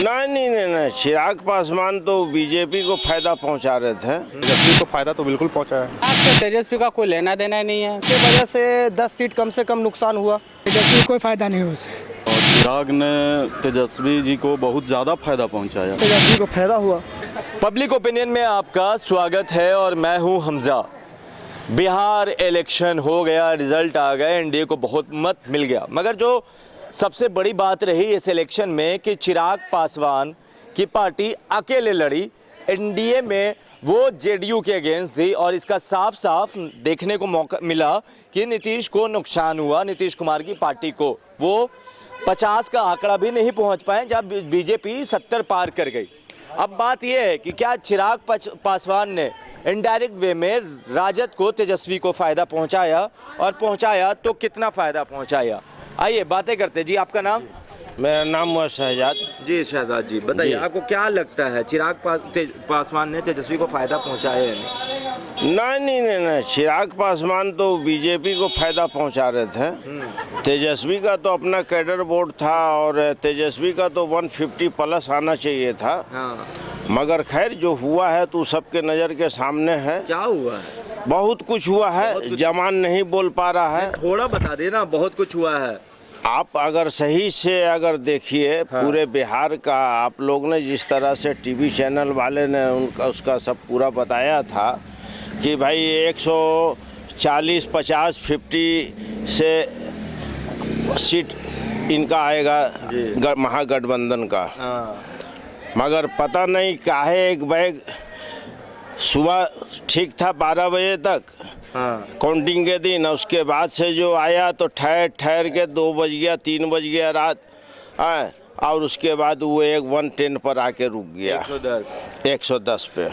नहीं, चिराग पासवान तो बीजेपी को फायदा पहुंचा रहे थे। तेजस्वी को फायदा तो बिल्कुल पहुंचा है। आपसे तेजस्वी का कोई लेना देना नहीं है। की वजह से 10 सीट कम से कम नुकसान हुआ। तेजस्वी कोई फायदा नहीं हो उसे। और चिराग ने तेजस्वी जी को बहुत ज़्यादा फायदा पहुंचाया। तेजस्वी को फायदा हुआ। पब्लिक ओपिनियन में आपका स्वागत है और मैं हूं हमजा। बिहार इलेक्शन हो गया, रिजल्ट आ गए, एनडीए को बहुत मत मिल गया, मगर जो सबसे बड़ी बात रही इस इलेक्शन में कि चिराग पासवान की पार्टी अकेले लड़ी। एनडीए में वो जेडीयू के अगेंस्ट थी और इसका साफ साफ देखने को मौका मिला कि नीतीश को नुकसान हुआ। नीतीश कुमार की पार्टी को वो 50 का आंकड़ा भी नहीं पहुंच पाए जब बीजेपी 70 पार कर गई। अब बात यह है कि क्या चिराग पासवान ने इनडायरेक्ट वे में राजद को, तेजस्वी को फायदा पहुंचाया, और पहुंचाया तो कितना फायदा पहुंचाया। आइए बातें करते। जी आपका नाम? मेरा नाम हुआ शहजाद। जी शहजाद जी, बताइए आपको क्या लगता है चिराग पासवान ने तेजस्वी को फायदा पहुंचाया या नहीं? नहीं, चिराग पासवान तो बीजेपी को फायदा पहुंचा रहे थे। तेजस्वी का तो अपना कैडर बोर्ड था और तेजस्वी का तो 150 प्लस आना चाहिए था। हाँ। मगर खैर जो हुआ है तो सबके नज़र के सामने है। क्या हुआ है? बहुत कुछ हुआ है, जमान नहीं बोल पा रहा है। थोड़ा बता देना, बहुत कुछ हुआ है। आप अगर सही से अगर देखिए, हाँ। पूरे बिहार का आप लोग ने जिस तरह से टीवी चैनल वाले ने उनका उसका सब पूरा बताया था कि भाई 140, 50, 50 से सीट इनका आएगा महागठबंधन का। हाँ। मगर पता नहीं काहे एक बैग सुबह ठीक था 12 बजे तक, हाँ। काउंटिंग के दिन, उसके बाद से जो आया तो ठहर के 2 बज गया, 3 बज गया रात, हाँ। और उसके बाद वो 110 पर आके रुक गया, 110 पे।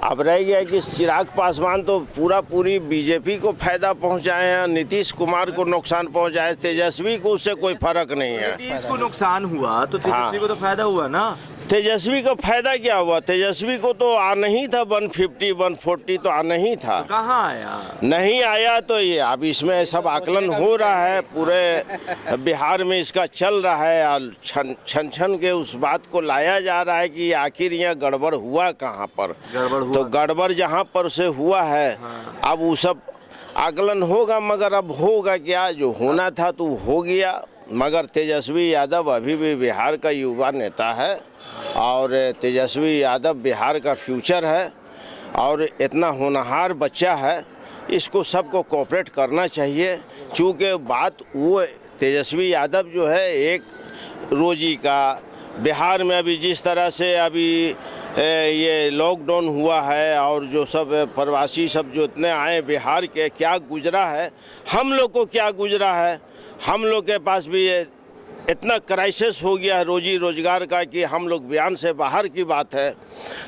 अब रह गया कि चिराग पासवान तो पूरी बीजेपी को फायदा पहुंचाए हैं, नीतीश कुमार को नुकसान पहुंचाए, तेजस्वी को उससे कोई फर्क नहीं है। नीतीश को नुकसान हुआ तो तेजस्वी को तो फायदा हुआ ना। तेजस्वी को फायदा क्या हुआ? तेजस्वी को तो आना ही था, 150, 140 तो आना ही था। तो कहाँ आया? नहीं आया तो ये अब इसमें सब आकलन हो रहा है, पूरे बिहार में इसका चल रहा है और छन के उस बात को लाया जा रहा है कि आखिर यहाँ गड़बड़ हुआ कहाँ पर। तो गड़बड़ जहाँ पर से हुआ है, हाँ। अब वो सब आकलन होगा, मगर अब होगा क्या, जो होना था तो हो गया। मगर तेजस्वी यादव अभी भी बिहार का युवा नेता है और तेजस्वी यादव बिहार का फ्यूचर है और इतना होनहार बच्चा है, इसको सबको कोऑपरेट करना चाहिए। चूँकि बात वो तेजस्वी यादव जो है एक रोजी का, बिहार में अभी जिस तरह से अभी ये लॉकडाउन हुआ है और जो सब प्रवासी सब जो इतने आए बिहार के, क्या गुजरा है, हम लोग को क्या गुजरा है। हम लोग के पास भी ये इतना क्राइसिस हो गया है रोजी रोजगार का कि हम लोग बयान से बाहर की बात है।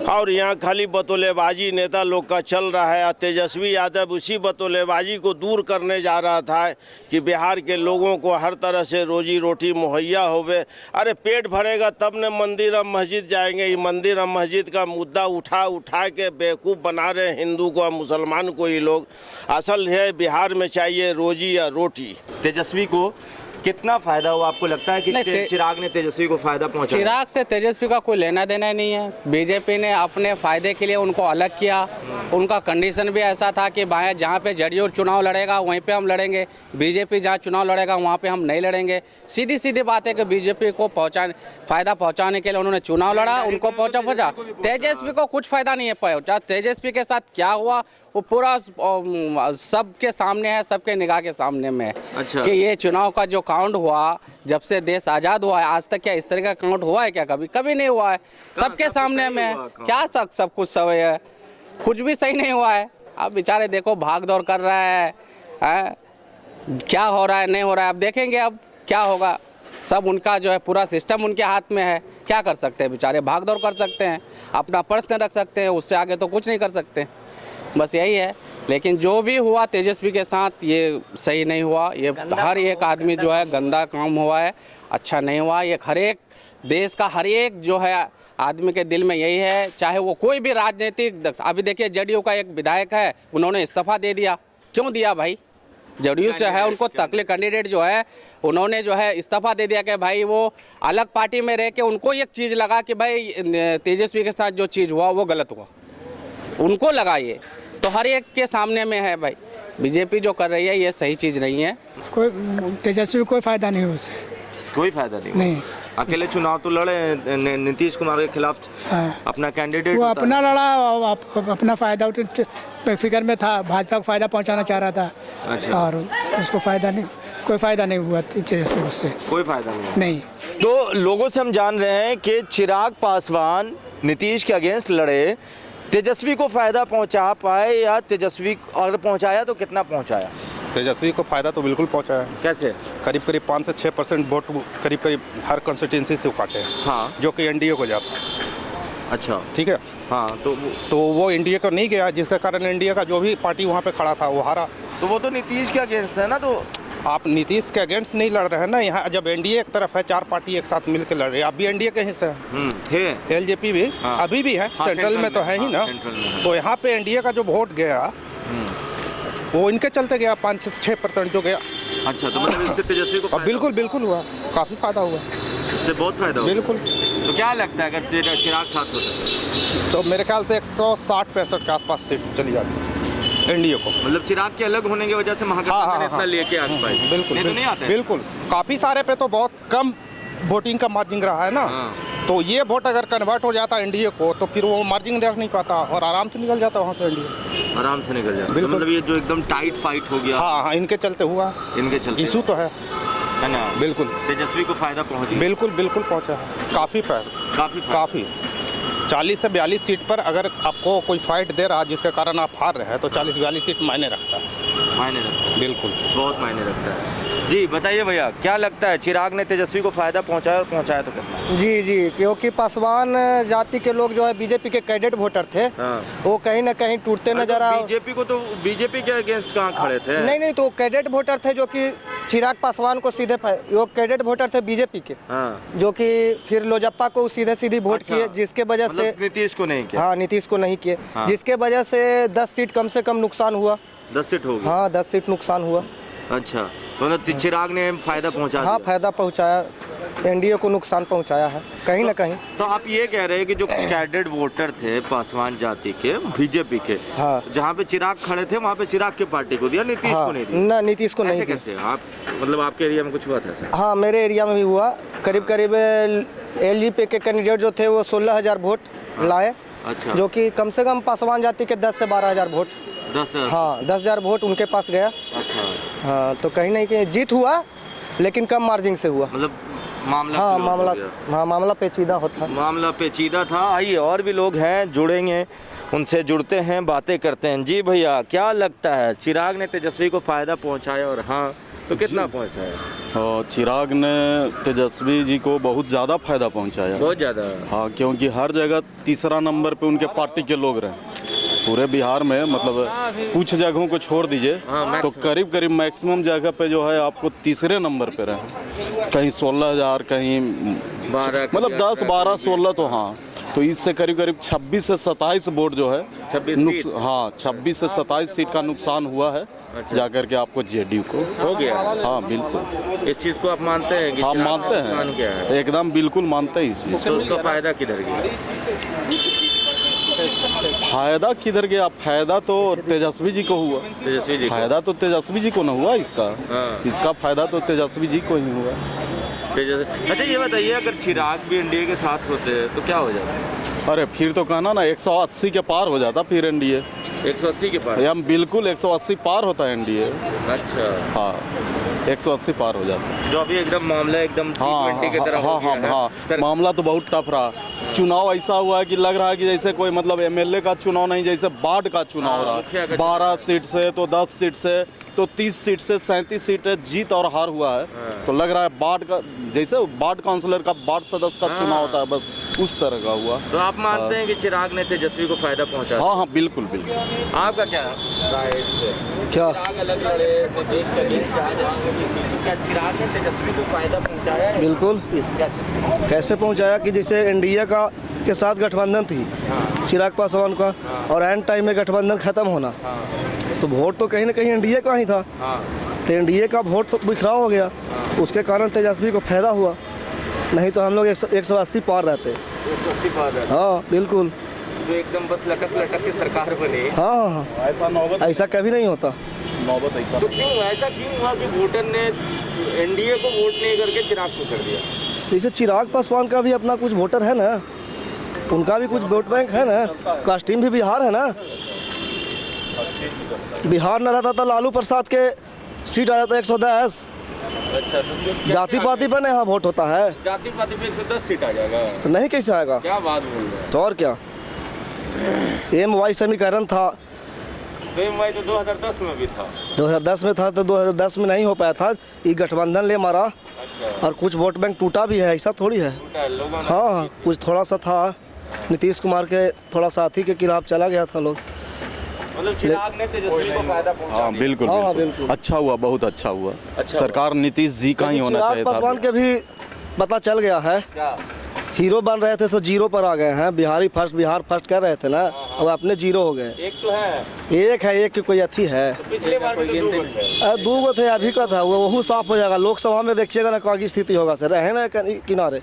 और यहाँ खाली बतौलेबाजी नेता लोग का चल रहा है। तेजस्वी यादव उसी बतौलेबाजी को दूर करने जा रहा था कि बिहार के लोगों को हर तरह से रोजी रोटी मुहैया होवे। अरे पेट भरेगा तब न मंदिर और मस्जिद जाएंगे। ये मंदिर और मस्जिद का मुद्दा उठा के बेवकूफ़ बना रहे हैं हिंदू को और मुसलमान को। ये लोग असल है बिहार में चाहिए रोजी या रोटी। तेजस्वी को कितना फायदा हुआ आपको लगता है कि चिराग ने तेजस्वी को फायदा पहुंचाया? चिराग से तेजस्वी का कोई लेना देना नहीं है। बीजेपी ने अपने फायदे के लिए उनको अलग किया। उनका कंडीशन भी ऐसा था कि बाएं जहाँ पे जेडीयू चुनाव लड़ेगा वहीं पे हम लड़ेंगे, बीजेपी जहाँ चुनाव लड़ेगा वहाँ पे हम नहीं लड़ेंगे। सीधी सीधी बात है कि बीजेपी को फायदा पहुँचाने के लिए उन्होंने चुनाव लड़ा, उनको पहुँचा। तेजस्वी को कुछ फायदा नहीं है पहुँचा। तेजस्वी के साथ क्या हुआ वो पूरा सबके सामने है, सबके निगाह के सामने में है। अच्छा। कि ये चुनाव का जो काउंट हुआ जब से देश आज़ाद हुआ है आज तक, क्या इस तरह का काउंट हुआ है क्या? कभी नहीं हुआ है। सबके सामने में है। क्या सब कुछ सही है, कुछ भी सही नहीं हुआ है। अब बेचारे देखो भाग दौड़ कर रहा है, क्या हो रहा है नहीं हो रहा है, अब देखेंगे अब क्या होगा। सब उनका जो है पूरा सिस्टम उनके हाथ में है। क्या कर सकते हैं बेचारे? भाग दौड़ कर सकते हैं, अपना पर्स रख सकते हैं, उससे आगे तो कुछ नहीं कर सकते। बस यही है। लेकिन जो भी हुआ तेजस्वी के साथ ये सही नहीं हुआ। ये हर एक आदमी जो है गंदा काम हुआ है, अच्छा नहीं हुआ। ये हर एक देश का हर एक जो है आदमी के दिल में यही है, चाहे वो कोई भी राजनीतिक। अभी देखिए जेडीयू का एक विधायक है, उन्होंने इस्तीफा दे दिया। क्यों दिया भाई? जदयू से है उनको तकलीफ कैंडिडेट जो है उन्होंने जो है इस्तीफा दे दिया कि भाई वो अलग पार्टी में रह के उनको एक चीज़ लगा कि भाई तेजस्वी के साथ जो चीज़ हुआ वो गलत हुआ, उनको लगा ये। तो हर एक के सामने में है भाई, बीजेपी जो कर रही है ये सही चीज़ नहीं है। कोई तेजस्वी कोई फायदा नहीं हो उससे। कोई फायदा नहीं। नहीं, अकेले चुनाव तो लड़े नीतीश कुमार के खिलाफ, हाँ। अपना कैंडिडेट वो अपना लड़ा, अपना फायदा फिक्र में था, भाजपा को फायदा पहुंचाना चाह रहा था। अच्छा। और उसको फायदा नहीं, कोई फायदा नहीं हुआ तेजस्वी उससे। कोई फायदा नहीं। नहीं, तो लोगों से हम जान रहे हैं कि चिराग पासवान नीतीश के अगेंस्ट लड़े, तेजस्वी को फायदा पहुंचा पाए या तेजस्वी अगर पहुंचाया तो कितना पहुंचाया? तेजस्वी को फायदा तो बिल्कुल पहुंचा है। कैसे? करीब 5 से 6% वोट करीब हर कंस्टिट्यूंसी से काटे हैं, हाँ। जो कि एनडीए को जाता। अच्छा, ठीक है। हाँ। तो वो एनडीए को नहीं गया, जिसके कारण एनडीए का जो भी पार्टी वहाँ पे खड़ा था वो हारा। तो वो तो नीतीश के अगेंस्ट है ना, तो आप नीतीश के अगेंस्ट नहीं लड़ रहे हैं ना। यहाँ जब एनडीए एक तरफ है, 4 पार्टी एक साथ मिलकर लड़ रही है। आप भी एनडीए के हिस्से हैं, थे एलजेपी भी हाँ। अभी भी है, हाँ, सेंट्रल में तो है ही ना। सेंट्रल में है। तो यहाँ पे एनडीए का जो वोट गया वो इनके चलते गया, 5 से 6% जो गया। अच्छा, तो मतलब इससे तेजस्वी को और बिल्कुल हुआ, काफ़ी फायदा हुआ, इससे बहुत फायदा हुआ। बिल्कुल। तो क्या लगता है अगर चिराग साथ होता तो मेरे ख्याल से 160-65 के आसपास सीट चली जाती एनडीए को। मतलब चिराग के अलग होने की वजह से महागठबंधन इतना लेके आ पाए? बिल्कुल नहीं तो नहीं आते। बिल्कुल, काफ़ी सारे पे तो बहुत कम वोटिंग का मार्जिन रहा है ना। तो ये वोट अगर कन्वर्ट हो जाता एनडीए को तो फिर वो मार्जिन रख नहीं पाता और आराम से निकल जाता वहाँ से एनडीए, आराम से निकल जाता। तो बिल्कुल। मतलब ये जो एकदम टाइट फाइट हो गया, हाँ, इनके चलते हुआ, इनके चलते इशू तो है ना। बिल्कुल, तेजस्वी को फायदा पहुंची? बिल्कुल पहुंचा है, काफ़ी 40 से 42 सीट पर अगर आपको कोई फाइट दे रहा जिसके कारण आप हार रहे हैं तो 40-42 सीट मायने रखता है। मायने रखता है, बिल्कुल बहुत मायने रखता है। जी बताइए भैया, क्या लगता है चिराग ने तेजस्वी को फायदा पहुंचाया और पहुंचाया तो कितना? जी, क्योंकि पासवान जाति के लोग जो है बीजेपी के कैडेट वोटर थे, वो कहीं ना कहीं टूटते नजर आ। बीजेपी के अगेंस्ट कहाँ खड़े थे? नहीं, तो कैडेट वोटर थे जो कि चिराग पासवान को सीधे वो कैडेट वोटर थे बीजेपी के, जो कि फिर लोजप्पा को सीधी वोट अच्छा। किए, जिसके वजह से नीतीश को नहीं किया। हाँ, नीतीश को नहीं किए, जिसके वजह से 10 सीट कम से कम नुकसान हुआ। 10 सीट हो गई? हाँ, 10 सीट नुकसान हुआ। अच्छा, तो मतलब चिराग ने फायदा पहुंचा हाँ, फायदा पहुंचाया, एनडीए को नुकसान पहुंचाया है कहीं ना कहीं। तो आप ये कह रहे हैं कि जो कैडेट वोटर थे पासवान जाति के बीजेपी के, हाँ, जहाँ पे चिराग खड़े थे वहाँ पे चिराग की पार्टी को दिया, नीतीश को नहीं दिया? ना, नीतीश को नहीं दिया। कैसे? आप मतलब आपके एरिया में कुछ हुआ था ऐसा? हाँ, मेरे एरिया में भी हुआ। करीब एलजेपी के कैंडिडेट जो थे वो 16,000 वोट लाए। अच्छा, जो कि कम से कम पासवान जाति के 10 से 12,000 वोट। 10,000? हाँ, 10,000 वोट उनके पास गया। अच्छा, हाँ, तो कहीं ना कहीं जीत हुआ, लेकिन कम मार्जिन से हुआ। मतलब मामला हाँ, close हो गया। मामला पेचीदा होता। मामला पेचीदा था। आइए और भी लोग हैं, जुड़ेंगे, उनसे जुड़ते हैं, बातें करते हैं। जी भैया, क्या लगता है चिराग ने तेजस्वी को फायदा पहुंचाया और हाँ तो कितना पहुंचाया? और चिराग ने तेजस्वी जी को बहुत ज़्यादा फायदा पहुंचाया। बहुत ज़्यादा? हाँ, क्योंकि हर जगह तीसरा नंबर पे उनके पार्टी के लोग रहे पूरे बिहार में। मतलब कुछ जगहों को छोड़ दीजिए तो करीब मैक्सिमम जगह पे जो है आपको तीसरे नंबर पे रहे। कहीं 16,000, कहीं 12, मतलब 10, 12, 16 तो हाँ। तो इससे करीब 26 से 27 वोट जो है 26 हाँ 26 से 27 सीट का नुकसान हुआ है। अच्छा। जाकर के आपको जेडीयू को हो गया। हाँ बिल्कुल, इस चीज़ को आप मानते हैं कि हाँ चिराग का मानते नुकसान क्या हैं, है? एकदम बिल्कुल मानते हैं इस चीज़ तो उसका फायदा किधर गया? फायदा किधर गया? फायदा तो तेजस्वी जी को हुआ। तेजस्वी जी को? फायदा तो तेजस्वी जी को ना हुआ इसका। हाँ। इसका फायदा तो तेजस्वी जी को ही हुआ। अच्छा ये बताइए, अगर चिराग भी एनडीए के साथ होते तो क्या हो जाता? अरे फिर तो कहना ना 180 के पार हो जाता फिर एनडीए। 180 के पार? हम बिल्कुल 180 पार होता है एनडीए। अच्छा, हाँ 180 पार हो जाता। जो अभी एकदम मामला एकदम हाँ T20 की तरह हो गया है। हाँ, मामला तो बहुत टफ रहा। चुनाव ऐसा हुआ है कि लग रहा है कि जैसे कोई मतलब एमएलए का चुनाव नहीं, जैसे बाढ़ का चुनाव रहा। 12 सीट से तो 10 सीट से तो 30 सीट से 37 सीट जीत और हार हुआ है। तो लग रहा है बाढ़ का, जैसे वार्ड काउंसलर का वार्ड सदस्य का चुनाव होता है, बस उस तरह का हुआ। तो आप मानते हैं कि चिराग ने तेजस्वी को फायदा पहुंचा? हाँ बिल्कुल। आपका क्या राय है इस पे? क्या चिराग अलग लड़े, नीतीश से अगेंस्ट क्या चिराग ने तेजस्वी को फायदा पहुंचाया है? बिल्कुल। कैसे पहुंचाया कि जैसे एनडीए का के साथ गठबंधन थी चिराग पासवान का, और एंड टाइम में गठबंधन खत्म होना, तो वोट तो कहीं ना कहीं एनडीए का ही था। तो एनडीए का वोट तो बिखराव हो गया, उसके कारण तेजस्वी को फायदा हुआ, नहीं तो हम लोग 180 पार रहते। 180 पार रहते। हाँ बिल्कुल, जो एकदम बस लटक लटक के सरकार बने। हाँ ऐसा कभी नहीं होता। नौबत ऐसा तो ऐसा क्यों हुआ कि वोटर ने एनडीए को वोट नहीं करके चिराग को कर दिया? जैसे चिराग पासवान का भी अपना कुछ वोटर है ना, उनका भी कुछ वोट बैंक है ना, कास्टीम भी बिहार है ना। बिहार न रहता तो लालू प्रसाद के सीट आ जाता 110। अच्छा, तो जाति पाति पर यहाँ वोट होता है, जाति पाति पे 110 सीट आ जाएगा? तो नहीं कैसे आएगा? क्या बात बोल रहे हैं। तो और क्या, MY समीकरण था, MY तो 2010 में भी था। 2010 में था, तो 2010 में नहीं हो पाया था, ये गठबंधन ले मारा। अच्छा। और कुछ वोट बैंक टूटा भी है, ऐसा थोड़ी है। हाँ कुछ थोड़ा सा था, नीतीश कुमार के थोड़ा साथी के खिलाफ चला गया था लोग। मतलब चिराग ने तेजस्वी को फायदा पहुंचा। हाँ बिल्कुल, हाँ, बिल्कुल बिल्कुल। अच्छा हुआ, बहुत अच्छा हुआ। अच्छा सरकार नीतीश जी का ही होना चिराग चाहिए पासवान था। के भी पता चल गया है, क्या? हीरो बन रहे थे, सो जीरो पर आ गए हैं। बिहार फर्स्ट कर रहे थे ना, अब अपने जीरो हो गए। एक तो है, एक है, एक की कोई अथी है। तो पिछले बार में तो 2 वोट थे। 2 गो थे, अभी का था वो साफ हो जाएगा। लोकसभा में देखिएगा ना क्या की स्थिति होगा सर, रहे ना किनारे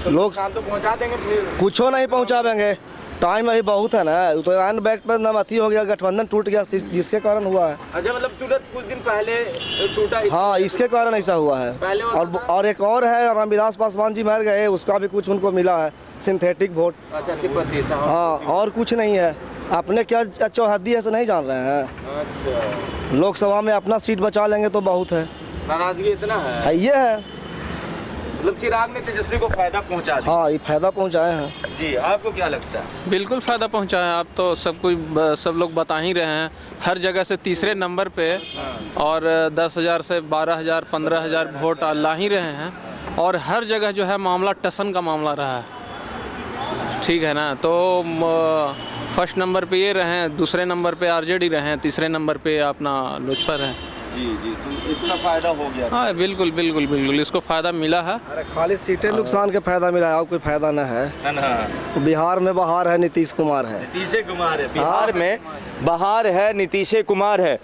लोग तो पहुंचा देंगे फिर। कुछ नहीं पहुंचा देंगे, टाइम अभी बहुत है ना। तो एंड बैक पर नमती हो गया, गठबंधन टूट गया, जिसके कारण हुआ है। अच्छा, मतलब तुरंत कुछ दिन पहले टूटा? हाँ इसके कारण ऐसा हुआ है। पहले और एक और है, रामविलास पासवान जी मर गए, उसका भी कुछ उनको मिला है, सिंथेटिक वोट। अच्छा, सिंपैथी। हाँ और कुछ नहीं है, अपने क्या चौहद्दी है से नहीं जान रहे हैं। अच्छा, लोकसभा में अपना सीट बचा लेंगे तो बहुत है। नाराजगी इतना है? ये है, मतलब चिराग ने तेजस्वी को फायदा पहुंचा दिया। हाँ ये फायदा पहुंचाए हैं। जी, आपको क्या लगता है? बिल्कुल फ़ायदा पहुंचा है। आप तो सब लोग बता ही रहे हैं, हर जगह से तीसरे नंबर पे, और 10,000 से 12,000 15,000 वोट ला ही रहे हैं। और हर जगह जो है मामला टसन का मामला रहा है, ठीक है ना। तो फर्स्ट नंबर पे ये रहे हैं, दूसरे नंबर पे आरजेडी रहे हैं, तीसरे नंबर पे अपना लोजपा रहे। जी जी, तो इसका फायदा हो गया। हाँ बिल्कुल बिल्कुल बिल्कुल, इसको फ़ायदा मिला है। अरे खाली सीटें नुकसान के फायदा मिला है, और कोई फायदा न है ना। बिहार में बहार है, नीतीश कुमार है। नीतीश कुमार है बिहार में, बहार है, नीतीश कुमार है।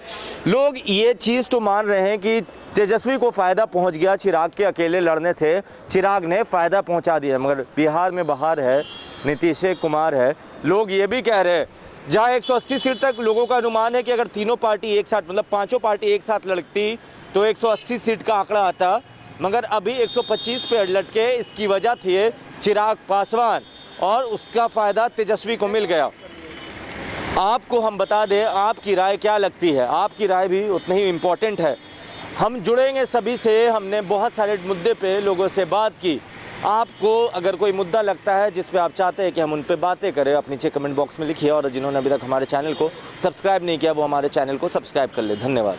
लोग ये चीज़ तो मान रहे हैं कि तेजस्वी को फ़ायदा पहुंच गया, चिराग के अकेले लड़ने से चिराग ने फ़ायदा पहुंचा दिया, मगर बिहार में बहार है, नीतीश कुमार है। लोग ये भी कह रहे हैं, जहाँ 180 सीट तक लोगों का अनुमान है कि अगर तीनों पार्टी एक साथ, मतलब पांचों पार्टी एक साथ लड़ती तो 180 सीट का आंकड़ा आता, मगर अभी 125 पे लटके। इसकी वजह थी चिराग पासवान, और उसका फ़ायदा तेजस्वी को मिल गया। आपको हम बता दें, आपकी राय क्या लगती है? आपकी राय भी उतनी ही इम्पोर्टेंट है। हम जुड़ेंगे सभी से, हमने बहुत सारे मुद्दे पे लोगों से बात की। आपको अगर कोई मुद्दा लगता है जिस पे आप चाहते हैं कि हम उन पे बातें करें, आप नीचे कमेंट बॉक्स में लिखिए। और जिन्होंने अभी तक हमारे चैनल को सब्सक्राइब नहीं किया, वो हमारे चैनल को सब्सक्राइब कर ले। धन्यवाद।